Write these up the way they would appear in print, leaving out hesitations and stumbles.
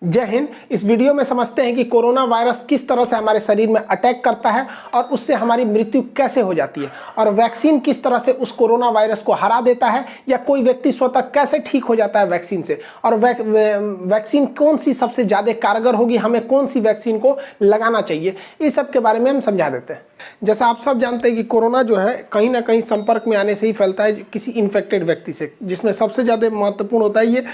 जय हिंद। इस वीडियो में समझते हैं कि कोरोना वायरस किस तरह से हमारे शरीर में अटैक करता है और उससे हमारी मृत्यु कैसे हो जाती है, और वैक्सीन किस तरह से उस कोरोना वायरस को हरा देता है, या कोई व्यक्ति स्वतः कैसे ठीक हो जाता है वैक्सीन से, और वैक्सीन कौन सी सबसे ज़्यादा कारगर होगी, हमें कौन सी वैक्सीन को लगाना चाहिए, इस सब के बारे में हम समझा देते हैं। जैसा आप सब जानते हैं कि कोरोना जो है कहीं ना कहीं संपर्क में आने से ही फैलता है किसी इन्फेक्टेड व्यक्ति से, जिसमें सबसे ज़्यादा महत्वपूर्ण होता है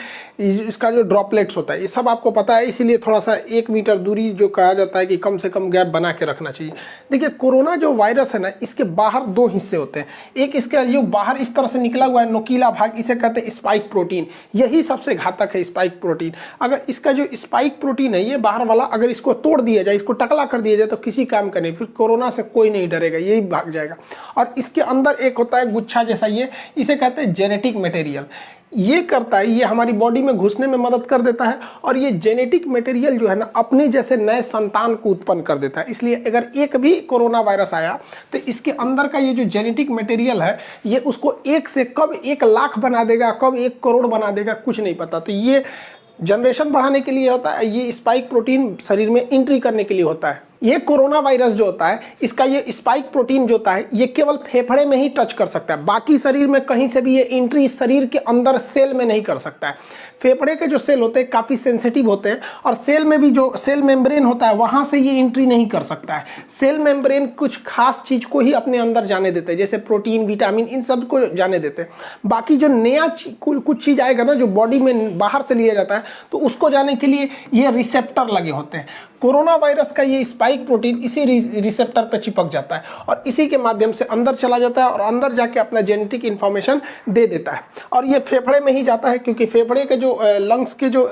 इसका जो ड्रॉपलेट्स होता है। ये सब आपको पता है, इसीलिए थोड़ा सा 1 मीटर दूरी जो कहा जाता है कि कम से कम गैप बना के रखना चाहिए। देखिए, कोरोना जो वायरस है ना, इसके बाहर 2 हिस्से होते हैं। एक इसका जो बाहर इस तरह से निकला हुआ है नोकीला भाग, इसे कहते हैं स्पाइक प्रोटीन। यही सबसे घातक है, स्पाइक प्रोटीन। अगर इसका जो स्पाइक प्रोटीन है, ये बाहर वाला, अगर इसको तोड़ दिया जाए, इसको टकला कर दिया जाए, तो किसी काम का नहीं, फिर कोरोना से कोई नहीं डरेगा, यही भाग जाएगा। और इसके अंदर एक होता है गुच्छा जैसा, ये इसे कहते हैं जेनेटिक मटेरियल। ये करता है, ये हमारी बॉडी में घुसने में मदद कर देता है, और ये जेनेटिक मटेरियल जो है ना, अपने जैसे नए संतान को उत्पन्न कर देता है। इसलिए अगर एक भी कोरोना वायरस आया तो इसके अंदर का ये जो जेनेटिक मटेरियल है, ये उसको 1 से कब 1 लाख बना देगा, कब 1 करोड़ बना देगा, कुछ नहीं पता। तो ये जनरेशन बढ़ाने के लिए होता है, ये स्पाइक प्रोटीन शरीर में एंट्री करने के लिए होता है। ये कोरोना वायरस जो होता है, इसका ये स्पाइक प्रोटीन जो होता है, ये केवल फेफड़े में ही टच कर सकता है, बाकी शरीर में कहीं से भी ये एंट्री शरीर के अंदर सेल में नहीं कर सकता है। फेफड़े के जो सेल होते हैं काफ़ी सेंसिटिव होते हैं, और सेल में भी जो सेल मेम्ब्रेन होता है, वहाँ से ये एंट्री नहीं कर सकता है। सेल मेम्ब्रेन कुछ खास चीज़ को ही अपने अंदर जाने देते हैं, जैसे प्रोटीन, विटामिन, इन सब को जाने देते हैं। बाकी जो नया कुछ चीज़ आएगा ना, जो बॉडी में बाहर से लिया जाता है, तो उसको जाने के लिए ये रिसेप्टर लगे होते हैं। कोरोना वायरस का ये स्पाइक प्रोटीन इसी रिसेप्टर पर चिपक जाता है, और इसी के माध्यम से अंदर चला जाता है, और अंदर जाके अपना जेनेटिक इन्फॉर्मेशन दे देता है। और ये फेफड़े में ही जाता है, क्योंकि फेफड़े के जो लंग्स के जो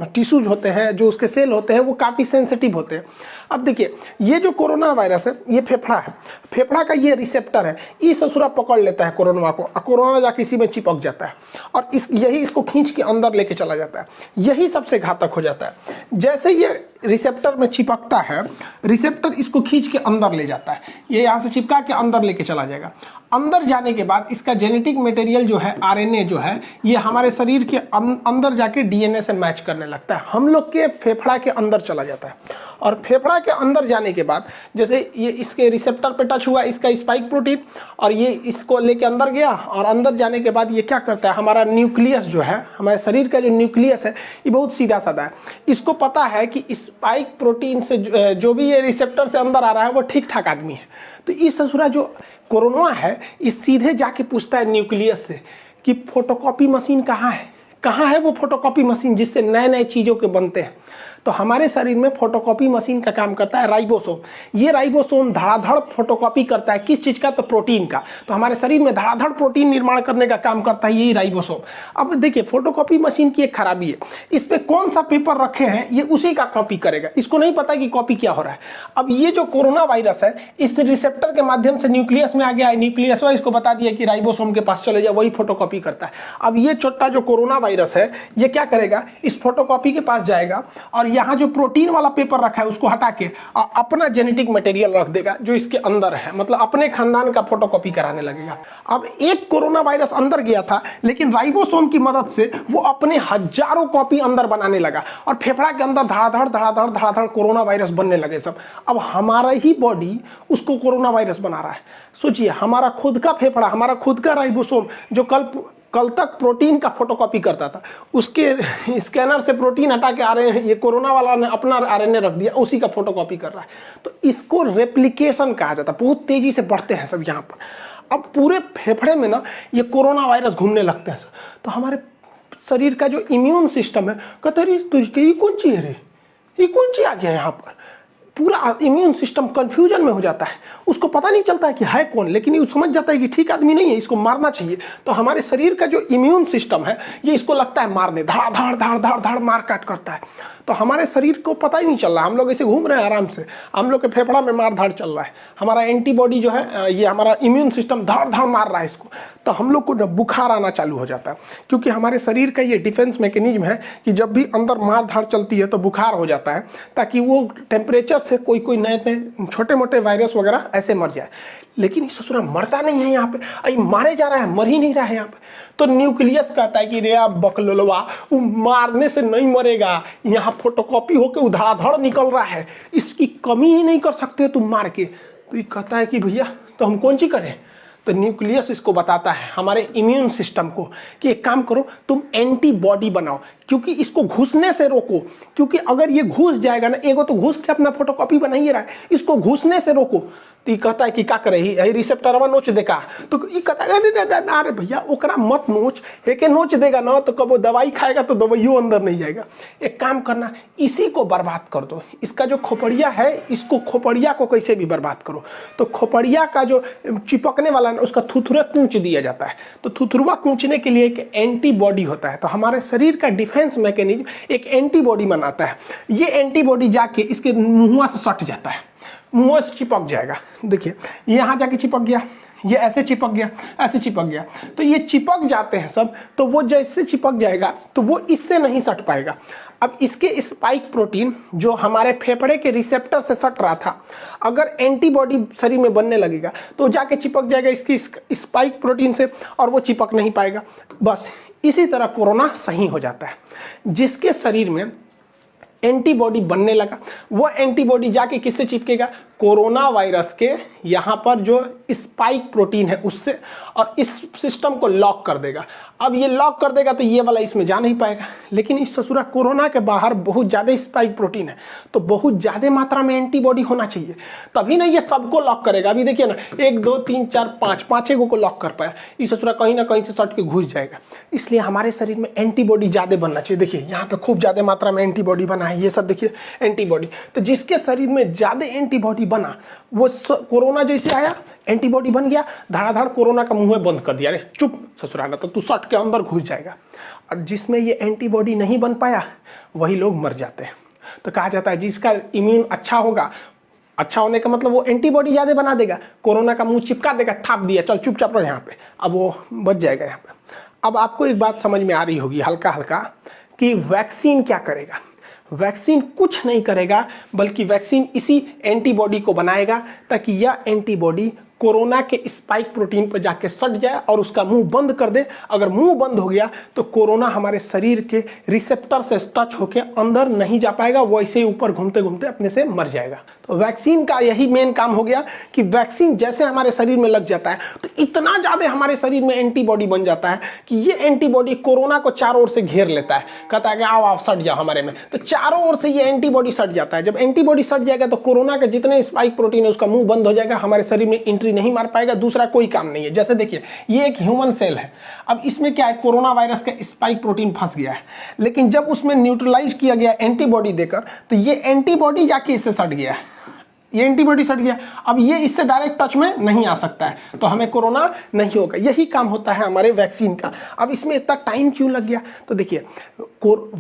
टिश्यूज होते हैं, जो उसके सेल होते हैं, वो काफ़ी सेंसिटिव होते हैं। अब देखिए, ये जो कोरोना वायरस है, ये फेफड़ा है, फेफड़ा का ये रिसेप्टर है, ये ससुरा पकड़ लेता है कोरोना को, और कोरोना जाके इसी में चिपक जाता है, और यही इसको खींच के अंदर लेके चला जाता है। यही सबसे घातक हो जाता है। जैसे ये रिसेप्टर में चिपकता है, रिसेप्टर इसको खींच के अंदर ले जाता है, ये यहाँ से चिपका के अंदर लेके चला जाएगा। अंदर जाने के बाद इसका जेनेटिक मटेरियल जो है, आरएनए जो है, ये हमारे शरीर के अंदर जाके डीएनए से मैच करने लगता है, हम लोग के फेफड़ा के अंदर चला जाता है। और फेफड़ा के अंदर जाने के बाद, जैसे ये इसके रिसेप्टर पे टच हुआ इसका स्पाइक प्रोटीन, और ये इसको लेके अंदर गया, और अंदर जाने के बाद ये क्या करता है, हमारा न्यूक्लियस जो है, हमारे शरीर का जो न्यूक्लियस है, ये बहुत सीधा साधा है। इसको पता है कि स्पाइक प्रोटीन से जो भी ये रिसेप्टर से अंदर आ रहा है, वो ठीक ठाक आदमी है। तो इस ससुरा जो कोरोना है, इस सीधे जाके पूछता है न्यूक्लियस से कि फोटोकॉपी मशीन कहाँ है, कहाँ है वो फोटोकॉपी मशीन जिससे नए नए चीज़ों के बनते हैं। तो हमारे शरीर में फोटोकॉपी मशीन का काम करता है राइबोसोम। ये राइबोसोम धड़ाधड़ फोटोकॉपी करता है, किस चीज़ का, तो प्रोटीन का। तो हमारे शरीर में धड़ाधड़ प्रोटीन निर्माण करने का काम करता है यही राइबोसोम। अब देखिए, फोटोकॉपी मशीन की एक खराबी है, इस पर कौन सा पेपर रखे हैं, ये उसी का कॉपी करेगा, इसको नहीं पता कि कॉपी क्या हो रहा है। अब ये जो कोरोना वायरस है, इस रिसेप्टर के माध्यम से न्यूक्लियस में आ गया है, न्यूक्लियस इसको बता दिया कि राइबोसोम के पास चले जाओ, वही फोटोकॉपी करता है। अब ये छोटा जो कोरोना वायरस है, ये क्या करेगा, इस फोटोकॉपी के पास जाएगा, और यहाँ जो प्रोटीन वाला पेपर रखा है उसको हटा के अपना जेनेटिक मटेरियल रख देगा जो इसके अंदर है, मतलब अपने खानदान का फोटोकॉपी कराने लगेगा। अब एक कोरोना वायरस अंदर गया था, लेकिन राइबोसोम की मदद से वो अपने हजारों कॉपी अंदर बनाने लगा, और फेफड़ा के अंदर धड़ाधड़ धड़ाधड़ धड़ाधड़ कोरोना वायरस बनने लगे सब। अब हमारा ही बॉडी उसको कोरोना वायरस बना रहा है। सोचिए, हमारा खुद का फेफड़ा, हमारा खुद का राइबोसोम जो कल तक प्रोटीन का फोटोकॉपी करता था, उसके स्कैनर से प्रोटीन हटा के आरएनए, ये कोरोना वाला ने अपना आरएनए रख दिया, उसी का फोटोकॉपी कर रहा है। तो इसको रेप्लिकेशन कहा जाता है। बहुत तेजी से बढ़ते हैं सब यहाँ पर। अब पूरे फेफड़े में ना ये कोरोना वायरस घूमने लगते हैं। तो हमारे शरीर का जो इम्यून सिस्टम है, कहते हैं ये कौन चीज है, ये कौन चीज आ गया यहाँ पर। पूरा इम्यून सिस्टम कंफ्यूजन में हो जाता है, उसको पता नहीं चलता है कि है कौन, लेकिन ये समझ जाता है कि ठीक आदमी नहीं है, इसको मारना चाहिए। तो हमारे शरीर का जो इम्यून सिस्टम है, ये इसको लगता है मारने, धड़ धड़ धड़ धड़ धड़ मार काट करता है। तो हमारे शरीर को पता ही नहीं चल रहा, हम लोग ऐसे घूम रहे हैं आराम से, हम लोग के फेफड़ा में मार धाड़ चल रहा है। हमारा एंटीबॉडी जो है, ये हमारा इम्यून सिस्टम धड़ धड़ मार रहा है इसको। तो हम लोग को ना बुखार आना चालू हो जाता है, क्योंकि हमारे शरीर का ये डिफेंस मैकेनिज्म है कि जब भी अंदर मार धाड़ चलती है तो बुखार हो जाता है, ताकि वो टेम्परेचर से कोई नए नए छोटे मोटे वायरस वगैरह ऐसे मर जाए। लेकिन ये ससुरा मरता नहीं है यहाँ पे, अरे मारे जा रहा है, मर ही नहीं रहा है यहाँ पे। तो न्यूक्लियस कहता है कि रे आप बकलोलवा, वो मारने से नहीं मरेगा, यहाँ फोटोकॉपी होकर उधड़ाधड़ निकल रहा है, इसकी कमी ही नहीं कर सकते तुम मार के। तो ये कहता है कि भैया तो हम कौन सी करें। तो न्यूक्लियस इसको बताता है हमारे इम्यून सिस्टम को कि एक काम करो, तुम एंटीबॉडी बनाओ, क्योंकि इसको घुसने से रोको। क्योंकि अगर ये घुस जाएगा ना, एगो तो घुस के अपना फोटोकॉपी बना ही रहा है, इसको घुसने से रोको। तो ये कहता है कि क्या करे, ही रिसेप्टरवा नोच देगा। तो ये कहता है ना रे भैया ओकरा मत नोच, एके नोच देगा ना तो कब वो दवाई खाएगा तो दवाइयों अंदर नहीं जाएगा। एक काम करना, इसी को बर्बाद कर दो, इसका जो खोपड़िया है, इसको खोपड़िया को कैसे भी बर्बाद करो। तो खोपड़िया का जो चिपकने वाला ना, उसका थुथुरा कूच दिया जाता है। तो थुथुरवा कूचने के लिए एक एंटीबॉडी होता है। तो हमारे शरीर का डिफेंस मैकेनिज्म एक एंटीबॉडी बनाता है। ये एंटीबॉडी जाके इसके मुंह से सट जाता है, मुंह से चिपक जाएगा। देखिए यहाँ जाके चिपक गया, ये ऐसे चिपक गया, ऐसे चिपक गया। तो ये चिपक जाते हैं सब, तो वो जैसे चिपक जाएगा तो वो इससे नहीं सट पाएगा। अब इसके स्पाइक प्रोटीन जो हमारे फेफड़े के रिसेप्टर से सट रहा था, अगर एंटीबॉडी शरीर में बनने लगेगा तो जाके चिपक जाएगा इसकी स्पाइक प्रोटीन से, और वो चिपक नहीं पाएगा। बस इसी तरह कोरोना सही हो जाता है। जिसके शरीर में एंटीबॉडी बनने लगा, वो एंटीबॉडी जाके किससे चिपकेगा, कोरोना वायरस के यहाँ पर जो स्पाइक प्रोटीन है उससे, और इस सिस्टम को लॉक कर देगा। अब ये लॉक कर देगा तो ये वाला इसमें जा नहीं पाएगा। लेकिन इस ससुरा कोरोना के बाहर बहुत ज़्यादा स्पाइक प्रोटीन है, तो बहुत ज़्यादा मात्रा में एंटीबॉडी होना चाहिए, तभी ना ये सबको लॉक करेगा। अभी देखिए ना, 1 2 3 4 5 पाँच को लॉक कर पाया, इस ससुरा कहीं ना कहीं से सट के घुस जाएगा। इसलिए हमारे शरीर में एंटीबॉडी ज़्यादा बनना चाहिए। देखिए यहाँ पे खूब ज़्यादा मात्रा में एंटीबॉडी बना है, ये सब देखिए एंटीबॉडी। तो जिसके शरीर में ज़्यादा एंटीबॉडी बना, वो कोरोना जैसे आया एंटीबॉडी बन गया, धड़ाधड़ कोरोना का मुंह बंद कर दिया, अरे चुप ससुराना, तो तू सट के अंदर घुस जाएगा। और जिसमें ये एंटीबॉडी नहीं बन पाया वही लोग मर जाते हैं। तो कहा जाता है जिसका इम्यून अच्छा होगा, अच्छा होने का मतलब वो एंटीबॉडी ज़्यादा बना देगा, कोरोना का मुंह चिपका देगा, थाप दिया, चल चुपचाप रहो यहाँ पे, अब वो बच जाएगा यहाँ पे। अब आपको एक बात समझ में आ रही होगी हल्का हल्का कि वैक्सीन क्या करेगा। वैक्सीन कुछ नहीं करेगा, बल्कि वैक्सीन इसी एंटीबॉडी को बनाएगा ताकि यह एंटीबॉडी कोरोना के स्पाइक प्रोटीन पर जाके सट जाए और उसका मुंह बंद कर दे। अगर मुंह बंद हो गया तो कोरोना हमारे शरीर के रिसेप्टर से टच होकर अंदर नहीं जा पाएगा, वो ऐसे ही ऊपर घूमते घूमते अपने से मर जाएगा। तो वैक्सीन का यही मेन काम हो गया कि वैक्सीन जैसे हमारे शरीर में लग जाता है तो इतना ज़्यादा हमारे शरीर में एंटीबॉडी बन जाता है कि ये एंटीबॉडी कोरोना को चारों ओर से घेर लेता है। कहता है कि आओ आओ सट जाओ हमारे में, तो चारों ओर से ये एंटीबॉडी सट जाता है। जब एंटीबॉडी सट जाएगा तो कोरोना के जितने स्पाइक प्रोटीन है उसका मुंह बंद हो जाएगा, हमारे शरीर में एंट्री नहीं मार पाएगा, दूसरा कोई काम नहीं है। जैसे देखिए ये एक ह्यूमन सेल है, अब इसमें क्या है, कोरोना वायरस का स्पाइक प्रोटीन फंस गया है, लेकिन जब उसमें न्यूट्रलाइज किया गया एंटीबॉडी देकर तो ये एंटीबॉडी जाके इससे सट गया है, ये एंटीबॉडी सट गया। अब ये इससे डायरेक्ट टच में नहीं आ सकता है, तो हमें कोरोना नहीं होगा। यही काम होता है हमारे वैक्सीन का। अब इसमें इतना टाइम क्यों लग गया, तो देखिए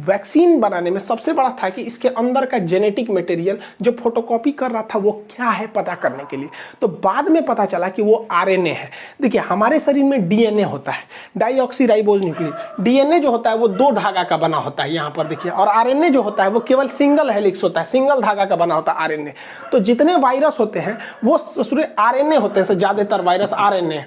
वैक्सीन बनाने में सबसे बड़ा था कि इसके अंदर का जेनेटिक मटेरियल जो फोटोकॉपी कर रहा था वो क्या है पता करने के लिए। तो बाद में पता चला कि वो आरएनए है। देखिए हमारे शरीर में डीएनए होता है, डाईऑक्सीराइबोज न्यूक्लिक। डीएनए जो होता है वो 2 धागा का बना होता है यहाँ पर देखिए, और आरएनए जो होता है वो केवल सिंगल हेलिक्स होता है, सिंगल धागा का बना होता है आरएनए। तो जितने वायरस होते हैं वो आरएनए होते हैं, ज्यादातर वायरस आरएनए।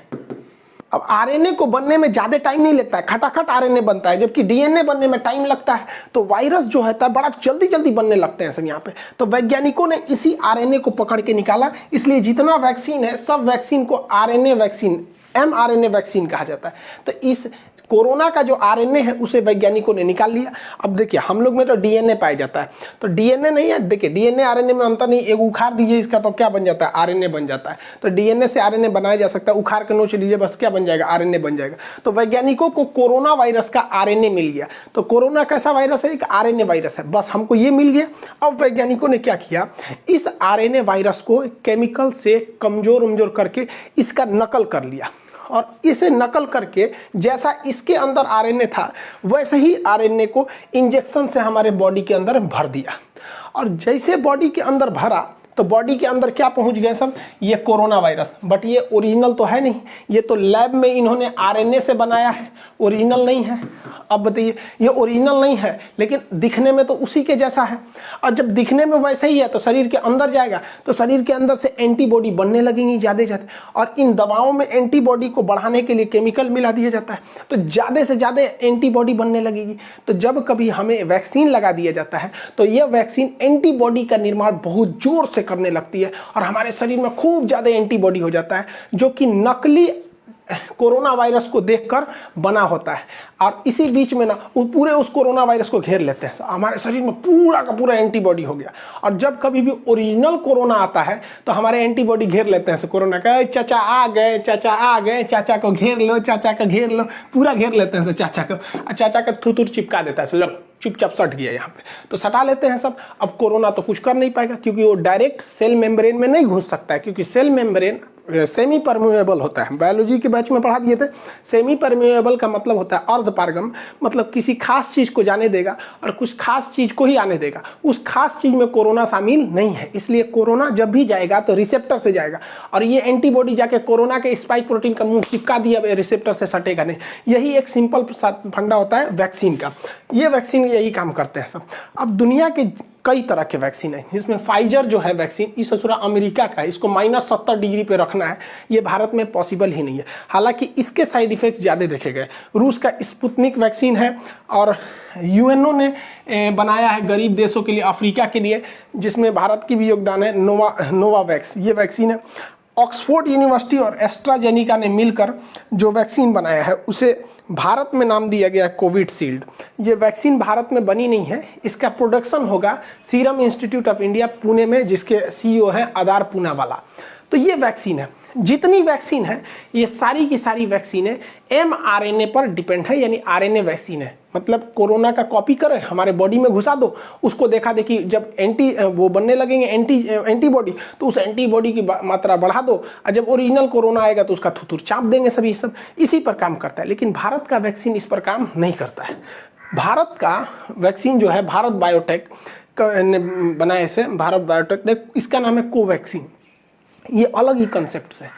अब आरएनए को बनने में ज्यादा टाइम नहीं लगता है, खटाखट आरएनए बनता है, जबकि डीएनए बनने में टाइम लगता है। तो वायरस जो है बड़ा जल्दी जल्दी बनने लगते हैं सब यहाँ पे। तो वैज्ञानिकों ने इसी आरएनए को पकड़ के निकाला, इसलिए जितना वैक्सीन है सब वैक्सीन को आरएनए वैक्सीन, एमआरएनए वैक्सीन कहा जाता है। तो इस कोरोना का जो आरएनए है उसे वैज्ञानिकों ने निकाल लिया। अब देखिए हम लोग में तो डीएनए पाया जाता है, तो डीएनए नहीं है, देखिए डीएनए आरएनए में अंतर नहीं। एक उखाड़ दीजिए इसका तो क्या बन जाता है, आरएनए बन जाता है। तो डीएनए से आरएनए बनाया जा सकता है, उखाड़ के नोच लीजिए बस क्या बन जाएगा, आरएनए बन जाएगा। तो वैज्ञानिकों को कोरोना वायरस का आरएनए मिल गया। तो कोरोना कैसा वायरस है, एक आरएनए वायरस है, बस हमको ये मिल गया। अब वैज्ञानिकों ने क्या किया, इस आरएनए वायरस को केमिकल से कमजोर करके इसका नकल कर लिया, और इसे नकल करके जैसा इसके अंदर आरएनए था वैसे ही आरएनए को इंजेक्शन से हमारे बॉडी के अंदर भर दिया। और जैसे बॉडी के अंदर भरा तो बॉडी के अंदर क्या पहुंच गए सब, ये कोरोना वायरस। बट ये ओरिजिनल तो है नहीं, ये तो लैब में इन्होंने आरएनए से बनाया है, ओरिजिनल नहीं है। अब बताइए, ये ओरिजिनल नहीं है लेकिन दिखने में तो उसी के जैसा है, और जब दिखने में वैसे ही है तो शरीर के अंदर जाएगा तो शरीर के अंदर से एंटीबॉडी बनने लगेंगी ज़्यादा ज़्यादा, और इन दवाओं में एंटीबॉडी को बढ़ाने के लिए केमिकल मिला दिया जाता है, तो ज़्यादा से ज़्यादा एंटीबॉडी बनने लगेगी। तो जब कभी हमें वैक्सीन लगा दिया जाता है तो यह वैक्सीन एंटीबॉडी का निर्माण बहुत जोर से करने लगती है और हमारे शरीर में खूब ज़्यादा एंटीबॉडी हो जाता है, जो कि नकली कोरोना वायरस को देखकर बना होता है। और इसी बीच में ना पूरे उस कोरोना वायरस को घेर लेते हैं, हमारे शरीर में पूरा का पूरा एंटीबॉडी हो गया। और जब कभी भी ओरिजिनल कोरोना आता है तो हमारे एंटीबॉडी घेर लेते हैं कोरोना का, चाचा आ गए, चाचा आ गए, चाचा को घेर लो, चाचा को घेर लो, पूरा घेर लेते हैं चाचा को, चाचा का थूथूर चिपका देता है, लो चुपचाप सट गया यहाँ पे, तो सटा लेते हैं सब। अब कोरोना तो कुछ कर नहीं पाएगा क्योंकि वो डायरेक्ट सेल मेम्ब्रेन में नहीं घुस सकता है, क्योंकि सेल मेम्ब्रेन सेमी परमेबल होता है। बायोलॉजी के बैच में पढ़ा दिए थे, सेमी परमेबल का मतलब होता है अर्धपारगम, मतलब किसी खास चीज को जाने देगा और कुछ खास चीज को ही आने देगा, उस खास चीज में कोरोना शामिल नहीं है। इसलिए कोरोना जब भी जाएगा तो रिसेप्टर से जाएगा, और ये एंटीबॉडी जाके कोरोना के स्पाइक प्रोटीन का मुंह चिपका दिया, रिसेप्टर से सटेगा नहीं। यही एक सिंपल फंडा होता है वैक्सीन का, ये वैक्सीन यही काम करते हैं सब। अब दुनिया के कई तरह के वैक्सीन है, जिसमें फाइजर जो है वैक्सीन, इस ससुरा अमेरिका का है, इसको -70 डिग्री पे रखना है, ये भारत में पॉसिबल ही नहीं है। हालांकि इसके साइड इफेक्ट ज़्यादा देखे गए। रूस का स्पुतनिक वैक्सीन है, और यूएनओ ने बनाया है गरीब देशों के लिए, अफ्रीका के लिए, जिसमें भारत की भी योगदान है। नोवावैक्स ये वैक्सीन है। ऑक्सफोर्ड यूनिवर्सिटी और एस्ट्राजेनिका ने मिलकर जो वैक्सीन बनाया है उसे भारत में नाम दिया गया कोविशील्ड। ये वैक्सीन भारत में बनी नहीं है, इसका प्रोडक्शन होगा serum institute of India Pune में, जिसके सीईओ हैं आदार पूनावाला। तो ये वैक्सीन है, जितनी वैक्सीन है ये सारी की सारी वैक्सीनें mRNA पर डिपेंड है, यानी आरएनए वैक्सीन है। मतलब कोरोना का कॉपी करे हमारे बॉडी में घुसा दो, उसको देखा देखी जब वो बनने लगेंगे एंटीबॉडी, तो उस एंटीबॉडी की मात्रा बढ़ा दो, और जब ओरिजिनल कोरोना आएगा तो उसका थुथुर चाप देंगे सभी, सब इसी पर काम करता है। लेकिन भारत का वैक्सीन इस पर काम नहीं करता है। भारत का वैक्सीन जो है भारत बायोटेक ने बनाया, इसे भारत बायोटेक ने, इसका नाम है कोवैक्सीन। ये अलग ही कंसेप्ट है।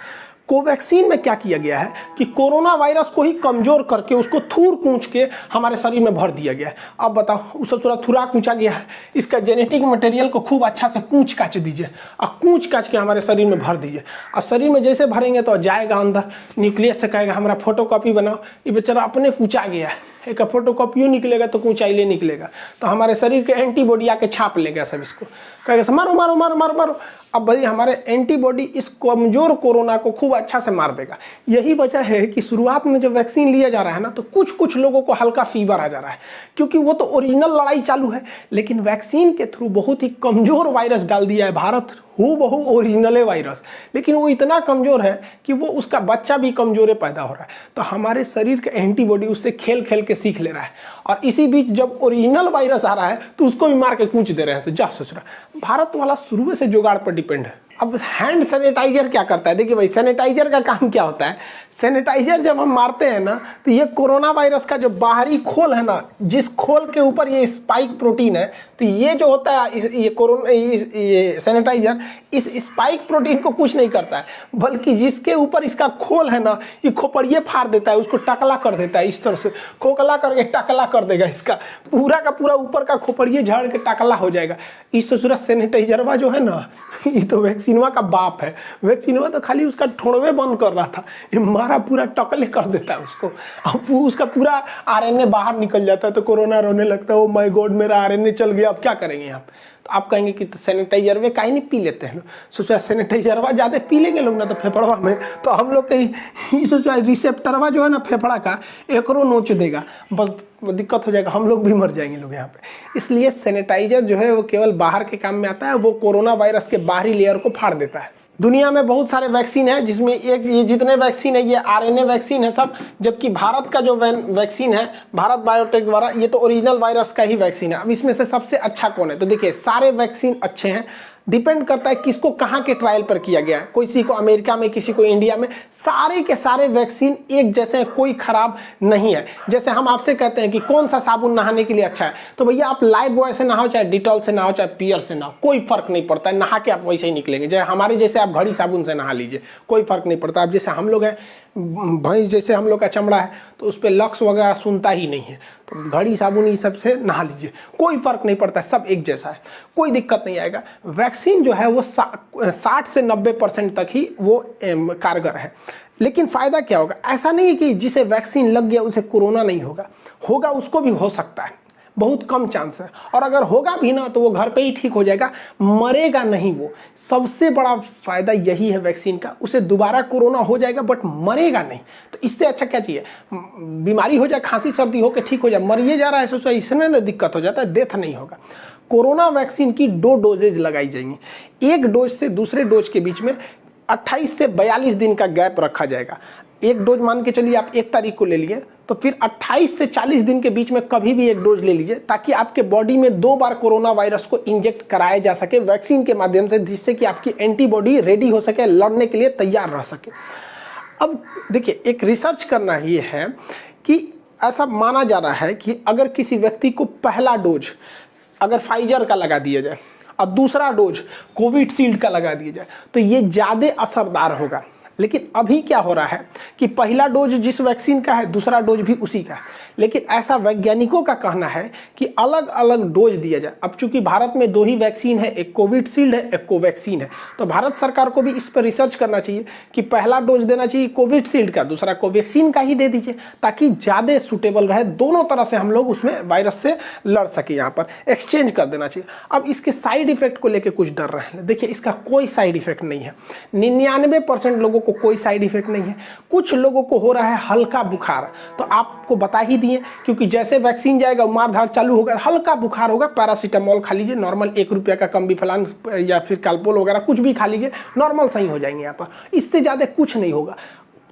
कोवैक्सीन में क्या किया गया है कि कोरोना वायरस को ही कमजोर करके उसको थूर कूच के हमारे शरीर में भर दिया गया है। अब बताओ, उसे थोड़ा थुरा कूचा गया है, इसका जेनेटिक मटेरियल को खूब अच्छा से कूच काच दीजिए और कूच काच के हमारे शरीर में भर दीजिए, और शरीर में जैसे भरेंगे तो जाएगा अंदर, न्यूक्लियस से कहेगा हमारा फोटोकॉपी बनाओ, ये बेचारा अपने कूचा गया है, एक फोटोकॉपी निकलेगा तो ऊंचाई निकलेगा, तो हमारे शरीर के एंटीबॉडी आके छाप लेगा सब, इसको कहेगा मारो मारो मारो मारो मारो। अब भाई हमारे एंटीबॉडी इस कमजोर कोरोना को खूब अच्छा से मार देगा। यही वजह है कि शुरुआत में जब वैक्सीन लिया जा रहा है ना, तो कुछ कुछ लोगों को हल्का फीवर आ जा रहा है, क्योंकि वो तो ओरिजिनल लड़ाई चालू है, लेकिन वैक्सीन के थ्रू बहुत ही कमजोर वायरस डाल दिया है भारत, बहु ओरिजिनल वायरस, लेकिन वो इतना कमजोर है कि वो उसका बच्चा भी कमजोर पैदा हो रहा है। तो हमारे शरीर का एंटीबॉडी उससे खेल खेल के सीख ले रहा है, और इसी बीच जब ओरिजिनल वायरस आ रहा है तो उसको भी मार के कूच दे रहे हैं। तो जा ससुरा, भारत वाला शुरू से जुगाड़ पर डिपेंड है। अब हैंड सैनिटाइजर क्या करता है, देखिए भाई सैनिटाइजर का काम क्या होता है। सैनिटाइजर जब हम मारते हैं ना, तो ये कोरोना वायरस का जो बाहरी खोल है ना, जिस खोल के ऊपर ये स्पाइक प्रोटीन है, तो ये जो होता है ये सैनिटाइजर इस स्पाइक प्रोटीन को कुछ नहीं करता है, बल्कि जिसके ऊपर इसका खोल है ना, ये खोपड़िए फाड़ देता है, उसको टकला कर देता है, इस तरह से खोखला करके टकला कर देगा, इसका पूरा का पूरा ऊपर का खोपड़िए झाड़ के टकला हो जाएगा। इस सूरत सैनिटाइजरवा जो है ना, ये तो वैक्सीनवा का बाप है। वैक्सीनवा तो खाली उसका ठोड़वे बंद कर रहा था, ये मारा पूरा टकले कर देता है उसको, अब उसका पूरा आरएनए बाहर निकल जाता है, तो कोरोना रोने लगता है, ओ माय गॉड मेरा आरएनए चल गया, अब क्या करेंगे यहाँ पे। तो आप कहेंगे कि सैनिटाइजर में काहे नहीं पी लेते हैं लोग, सोचा सैनिटाइजरवा ज़्यादा पी लेंगे लोग ना तो फेफड़वा में, तो हम लोग कहीं सोचा रिसेप्टरवा जो है ना फेफड़ा का, एकरो नोच देगा, बस दिक्कत हो जाएगा, हम लोग भी मर जाएंगे लोग यहाँ पे। इसलिए सैनिटाइजर जो है वो केवल बाहर के काम में आता है, वो कोरोना वायरस के बाहरी लेयर को फाड़ देता है। दुनिया में बहुत सारे वैक्सीन है, जिसमें एक ये जितने वैक्सीन है ये आरएनए वैक्सीन है सब, जबकि भारत का जो वैक्सीन है भारत बायोटेक द्वारा, ये तो ओरिजिनल वायरस का ही वैक्सीन है। अब इसमें से सबसे अच्छा कौन है, तो देखिए सारे वैक्सीन अच्छे हैं, डिपेंड करता है किसको कहाँ के ट्रायल पर किया गया है, किसी को अमेरिका में, किसी को इंडिया में। सारे के सारे वैक्सीन एक जैसे हैं, कोई खराब नहीं है। जैसे हम आपसे कहते हैं कि कौन सा साबुन नहाने के लिए अच्छा है, तो भैया आप लाइफ बॉय से नहाओ, चाहे डिटॉल से नहाओ, चाहे पियर से नहाओ, कोई फर्क नहीं पड़ता है, नहा के आप वैसे ही निकलेंगे। जैसे हमारे जैसे आप घड़ी साबुन से नहा लीजिए, कोई फर्क नहीं पड़ता। अब जैसे हम लोग हैं, भैंस जैसे हम लोग का चमड़ा है, तो उस पर लक्स वगैरह सुनता ही नहीं है, तो घड़ी साबुन ये सब से नहा लीजिए, कोई फर्क नहीं पड़ता, सब एक जैसा है, कोई दिक्कत नहीं आएगा। वैक्सीन जो है वो 60 से 90% तक ही वो कारगर है। लेकिन फायदा क्या होगा? ऐसा नहीं है कि जिसे वैक्सीन लग गया उसे कोरोना नहीं होगा, होगा, उसको भी हो सकता है, बहुत कम चांस है। और अगर होगा भी ना तो वो घर पे ही ठीक हो जाएगा, मरेगा नहीं। वो सबसे बड़ा फायदा यही है वैक्सीन का, उसे दोबारा कोरोना हो जाएगा बट मरेगा नहीं। तो इससे अच्छा क्या चाहिए? बीमारी हो जाए, खांसी सर्दी हो के ठीक हो जाए, मरिए जा रहा है सोचो, इसमें ना दिक्कत हो जाता है, डेथ नहीं होगा। कोरोना वैक्सीन की 2 डोजेज लगाई जाएंगी। एक डोज से दूसरे डोज के बीच में 28 से 42 दिन का गैप रखा जाएगा। एक डोज मान के चलिए आप 1 तारीख को ले लिए, तो फिर 28 से 40 दिन के बीच में कभी भी एक डोज ले लीजिए, ताकि आपके बॉडी में 2 बार कोरोना वायरस को इंजेक्ट कराया जा सके वैक्सीन के माध्यम से, जिससे कि आपकी एंटीबॉडी रेडी हो सके, लड़ने के लिए तैयार रह सके। अब देखिए, एक रिसर्च करना ये है कि ऐसा माना जा रहा है कि अगर किसी व्यक्ति को पहला डोज अगर फाइजर का लगा दिया जाए और दूसरा डोज कोविशील्ड का लगा दिया जाए तो ये ज़्यादा असरदार होगा। लेकिन अभी क्या हो रहा है कि पहला डोज जिस वैक्सीन का है, दूसरा डोज भी उसी का है। लेकिन ऐसा वैज्ञानिकों का कहना है कि अलग अलग डोज दिया जाए। अब चूंकि भारत में 2 ही वैक्सीन है, एक कोविशील्ड है, एक कोवैक्सीन है, तो भारत सरकार को भी इस पर रिसर्च करना चाहिए कि पहला डोज देना चाहिए कोविशील्ड का, दूसरा कोवैक्सीन का ही दे दीजिए, ताकि ज़्यादा सूटेबल रहे, दोनों तरह से हम लोग उसमें वायरस से लड़ सके। यहाँ पर एक्सचेंज कर देना चाहिए। अब इसके साइड इफेक्ट को लेकर कुछ डर रहे हैं। देखिए, इसका कोई साइड इफेक्ट नहीं है, 99% लोगों को कोई साइड इफेक्ट नहीं है। कुछ लोगों को हो रहा है हल्का बुखार, तो आपको बता ही दिए, क्योंकि जैसे वैक्सीन जाएगा मारधाड़ चालू होगा, हल्का बुखार होगा, पैरासीटामोल खा लीजिए, नॉर्मल 1 रुपया का कम्बीफलान या फिर कैल्पोल वगैरह कुछ भी खा लीजिए, नॉर्मल सही हो जाएंगे। यहाँ पर इससे ज़्यादा कुछ नहीं होगा।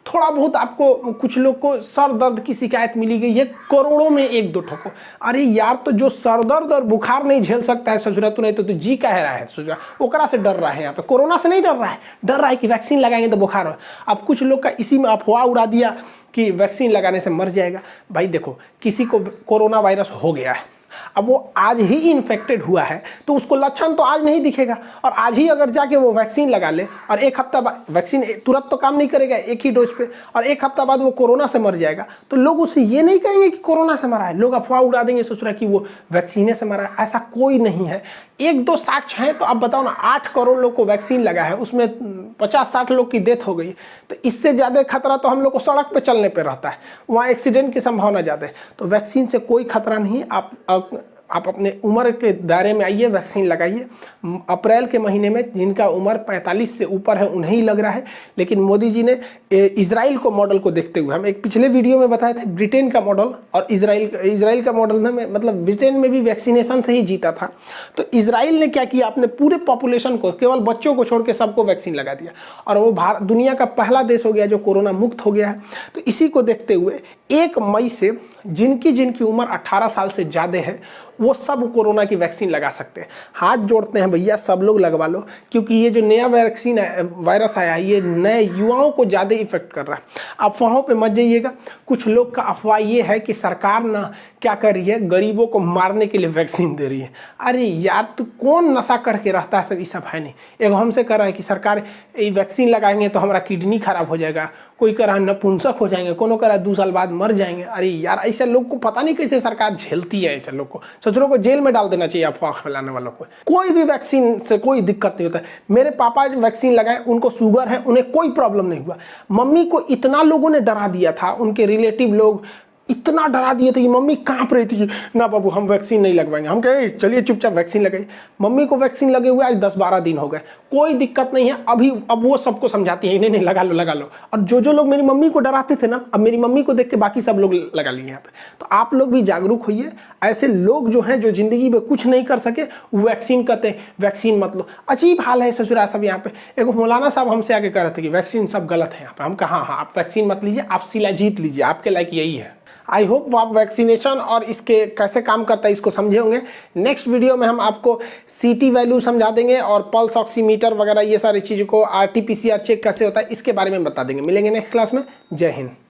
थोड़ा बहुत आपको, कुछ लोग को सर दर्द की शिकायत मिली गई है, करोड़ों में 1-2 ठोको। अरे यार, तो जो सर दर्द और बुखार नहीं झेल सकता है ससुरा, तो नहीं तो जी कह रहा है ससुरा, ओकरा से डर रहा है। यहाँ पे कोरोना से नहीं डर रहा है, डर रहा है कि वैक्सीन लगाएंगे तो बुखार हो। अब कुछ लोग का इसी में अफवाह उड़ा दिया कि वैक्सीन लगाने से मर जाएगा। भाई देखो, किसी को कोरोना वायरस हो गया है, अब वो आज ही इन्फेक्टेड हुआ है, तो उसको लक्षण तो आज नहीं दिखेगा, और आज ही अगर जाके वो वैक्सीन लगा ले और 1 हफ्ता बाद, वैक्सीन तुरंत तो काम नहीं करेगा एक ही डोज पे, और 1 हफ्ता बाद वो कोरोना से मर जाएगा, तो लोग उससे ये नहीं कहेंगे कि कोरोना से मरा है, लोग अफवाह उड़ा देंगे, सोच रहा है कि वो वैक्सीने से मरा है। ऐसा कोई नहीं है। 1-2 साक्ष्य हैं, तो आप बताओ ना, 8 करोड़ लोग को वैक्सीन लगा है, उसमें 50-60 लोग की डेथ हो गई, तो इससे ज़्यादा खतरा तो हम लोग को सड़क पे चलने पे रहता है, वहाँ एक्सीडेंट की संभावना ज़्यादा है। तो वैक्सीन से कोई खतरा नहीं। आप अपने उम्र के दायरे में आइए, वैक्सीन लगाइए। अप्रैल के महीने में जिनका उम्र 45 से ऊपर है उन्हें ही लग रहा है। लेकिन मोदी जी ने इजराइल को मॉडल को देखते हुए, हम एक पिछले वीडियो में बताए थे ब्रिटेन का मॉडल और इजराइल का मॉडल में, मतलब ब्रिटेन में भी वैक्सीनेशन से ही जीता था। तो इजराइल ने क्या किया, अपने पूरे पॉपुलेशन को, केवल बच्चों को छोड़ के सबको वैक्सीन लगा दिया, और वो दुनिया का पहला देश हो गया जो कोरोना मुक्त हो गया है। तो इसी को देखते हुए 1 मई से जिनकी उम्र 18 साल से ज़्यादा है वो सब कोरोना की वैक्सीन लगा सकते हैं। हाथ जोड़ते हैं भैया, सब लोग लगवा लो, क्योंकि ये जो नया वैक्सीन वायरस आया है, ये नए युवाओं को ज़्यादा इफेक्ट कर रहा है। अफवाहों पे मत जाइएगा। कुछ लोग का अफवाह ये है कि सरकार ना क्या कर रही है, गरीबों को मारने के लिए वैक्सीन दे रही है। अरे यार, तो कौन नशा करके रहता है, सब ये सब है नहीं। एक हमसे कह रहा है कि सरकार ये वैक्सीन लगाएंगे तो हमारा किडनी खराब हो जाएगा, कोई कह रहा है नपुंसक हो जाएंगे, कोनो कह रहा है 2 साल बाद मर जाएंगे। अरे यार, ऐसे लोग को पता नहीं कैसे सरकार झेलती है। ऐसे लोग को, सचरों को जेल में डाल देना चाहिए अफवाह फैलाने वालों को। कोई भी वैक्सीन से कोई दिक्कत नहीं होता है। मेरे पापा वैक्सीन लगाए, उनको शुगर है, उन्हें कोई प्रॉब्लम नहीं हुआ। मम्मी को इतना लोगों ने डरा दिया था, उनके रिलेटिव लोग इतना डरा दिए थे कि मम्मी कांप रही थी, ना बाबू हम वैक्सीन नहीं लगवाएंगे। हम कहे चलिए चुपचाप वैक्सीन लगाइए। मम्मी को वैक्सीन लगे हुए आज 10-12 दिन हो गए, कोई दिक्कत नहीं है। अभी अब वो सबको समझाती है, नहीं नहीं लगा लो लगा लो। और जो लोग मेरी मम्मी को डराते थे ना, अब मेरी मम्मी को देख के बाकी सब लोग लगा लिए यहाँ पे। तो आप लोग भी जागरूक होइए। ऐसे लोग जो हैं जो जिंदगी में कुछ नहीं कर सके, वैक्सीन कहते हैं वैक्सीन मत लो। अजीब हाल है ससुरा सब यहाँ पे। एक मौलाना साहब हमसे आके कह रहे थे कि वैक्सीन सब गलत है यहाँ पे। हम कहा हाँ आप वैक्सीन मत लीजिए, आप सिला जीत लीजिए, आपके लायक यही है। आई होप आप वैक्सीनेशन और इसके कैसे काम करता है इसको समझे होंगे। नेक्स्ट वीडियो में हम आपको CT वैल्यू समझा देंगे और पल्स ऑक्सीमीटर वगैरह ये सारी चीज़ों को, RT-PCR चेक कैसे होता है इसके बारे में बता देंगे। मिलेंगे नेक्स्ट क्लास में। जय हिंद।